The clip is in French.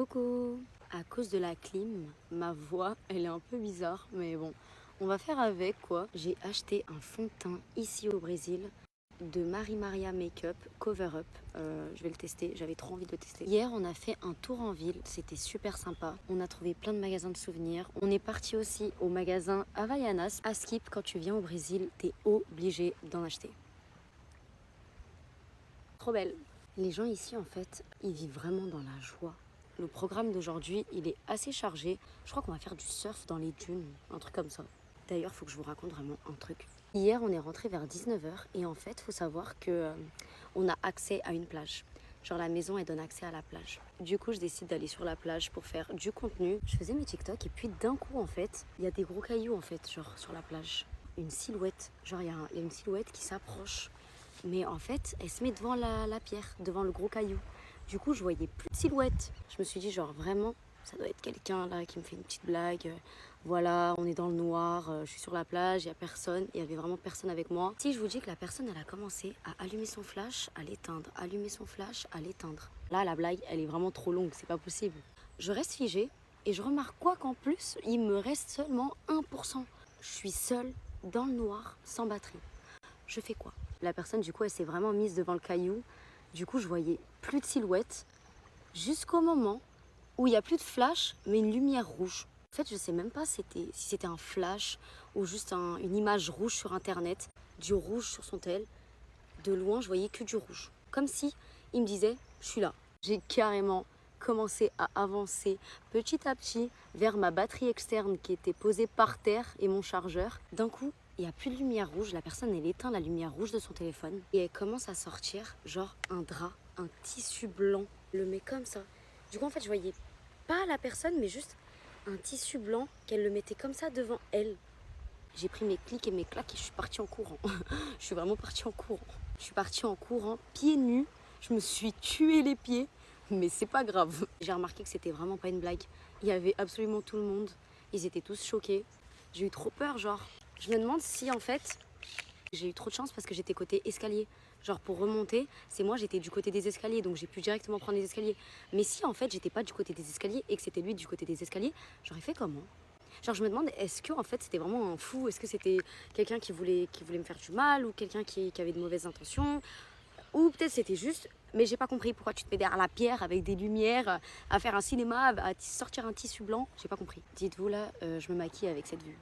Coucou! À cause de la clim, ma voix, elle est un peu bizarre, mais bon, on va faire avec quoi. J'ai acheté un fond de teint ici au Brésil de Marie Maria Makeup Cover Up. Je vais le tester, j'avais trop envie de le tester. Hier, on a fait un tour en ville, c'était super sympa. On a trouvé plein de magasins de souvenirs. On est parti aussi au magasin Havaianas. À Skip, quand tu viens au Brésil, t'es obligé d'en acheter. Trop belle! Les gens ici, en fait, ils vivent vraiment dans la joie. Le programme d'aujourd'hui, il est assez chargé. Je crois qu'on va faire du surf dans les dunes, un truc comme ça. D'ailleurs, il faut que je vous raconte vraiment un truc. Hier, on est rentré vers 19h et en fait, il faut savoir que on a accès à une plage. Genre la maison, elle donne accès à la plage. Du coup, je décide d'aller sur la plage pour faire du contenu. Je faisais mes TikTok et puis d'un coup, en fait, il y a des gros cailloux, en fait, genre sur la plage. Une silhouette, genre il y a une silhouette qui s'approche. Mais en fait, elle se met devant la pierre, devant le gros caillou. Du coup, je voyais plus de silhouette. Je me suis dit, genre vraiment, ça doit être quelqu'un là qui me fait une petite blague. Voilà, on est dans le noir, je suis sur la plage, il n'y a personne. Il y avait vraiment personne avec moi. Si je vous dis que la personne, elle a commencé à allumer son flash, à l'éteindre, allumer son flash, à l'éteindre. Là, la blague, elle est vraiment trop longue, c'est pas possible. Je reste figée et je remarque quoi qu'en plus, il me reste seulement 1%. Je suis seule, dans le noir, sans batterie. Je fais quoi? La personne, du coup, elle s'est vraiment mise devant le caillou. Du coup, je voyais plus de silhouette jusqu'au moment où il n'y a plus de flash, mais une lumière rouge. En fait, je sais même pas si c'était un flash ou juste une image rouge sur Internet, du rouge sur son tel. De loin, je voyais que du rouge. Comme si il me disait, je suis là. J'ai carrément commencé à avancer petit à petit vers ma batterie externe qui était posée par terre et mon chargeur. D'un coup, il n'y a plus de lumière rouge. La personne, elle éteint la lumière rouge de son téléphone et elle commence à sortir genre un drap, un tissu blanc. Le met comme ça. Du coup, en fait, je voyais pas la personne, mais juste un tissu blanc qu'elle le mettait comme ça devant elle. J'ai pris mes clics et mes claques et je suis partie en courant. Je suis vraiment partie en courant. Je suis partie en courant, pieds nus. Je me suis tué les pieds, mais c'est pas grave. J'ai remarqué que c'était vraiment pas une blague. Il y avait absolument tout le monde. Ils étaient tous choqués. J'ai eu trop peur, genre. Je me demande si en fait, j'ai eu trop de chance parce que j'étais côté escalier. Genre pour remonter, c'est moi j'étais du côté des escaliers, donc j'ai pu directement prendre les escaliers. Mais si en fait j'étais pas du côté des escaliers et que c'était lui du côté des escaliers, j'aurais fait comment? Genre je me demande, est-ce que en fait c'était vraiment un fou? Est-ce que c'était quelqu'un qui voulait me faire du mal ou quelqu'un qui avait de mauvaises intentions? Ou peut-être c'était juste, mais j'ai pas compris pourquoi tu te mets derrière la pierre avec des lumières, à faire un cinéma, à sortir un tissu blanc. J'ai pas compris. Dites-vous là, je me maquille avec cette vue.